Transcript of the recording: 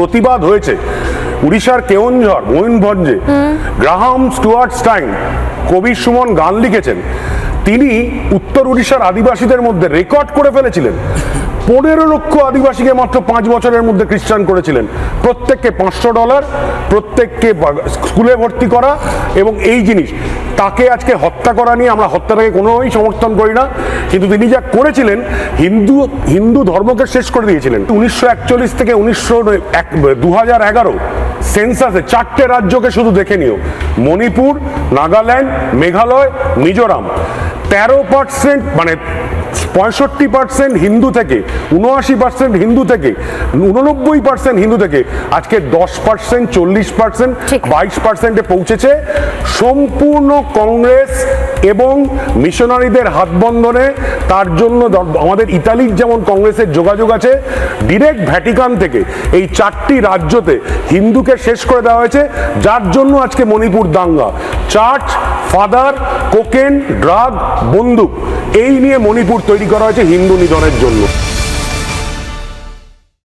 প্রতিবাদ হয়েছে উড়িষ্যার কেওনঝড় ময়ূরভঞ্জে, গ্রাহাম স্টুয়ার্ট স্টাইন কবি সুমন গান লিখেছেন, তিনি উত্তর উড়িষ্যার আদিবাসীদের মধ্যে রেকর্ড করে ফেলেছিলেন। 15 লক্ষ আদিবাসীকে মাত্র 5 বছরের মধ্যে খ্রিস্টান করেছিলেন। প্রত্যেককে $500, প্রত্যেককে স্কুলে ভর্তি করা, এবং এই জিনিস তাকে আজকে হত্যা করা নিয়ে আমরা হত্যাটাকে কোনোভাবেই সমর্থন করি না, কিন্তু তিনি যা করেছিলেন হিন্দু ধর্মকে শেষ করে দিয়েছিলেন। 1941 থেকে 2011 সেন্সাসে 4টে রাজ্যকে শুধু দেখে নিও, মণিপুর, নাগাল্যান্ড, মেঘালয়, মিজোরাম, 13% মানে 65% হিন্দু থেকে, 79% হিন্দু থেকে, 89% হিন্দু থেকে আজকে 10%, 40%, 22%-এ পৌঁছেছে। সম্পূর্ণ কংগ্রেস এবং মিশনারিদের হাতবন্ধনে। তার জন্য আমাদের ইতালির যেমন কংগ্রেসের যোগাযোগ আছে, ডিরেক্ট ভ্যাটিকান থেকে এই 4টি রাজ্যতে হিন্দুকে শেষ করে দেওয়া হয়েছে, যার জন্য আজকে মণিপুর দাঙ্গা। চার্চ, ফাদার, কোকেন, ড্রাগ, বন্দুক, এই নিয়ে মণিপুর তৈরি করা হয়েছে হিন্দু নিধনের জন্য।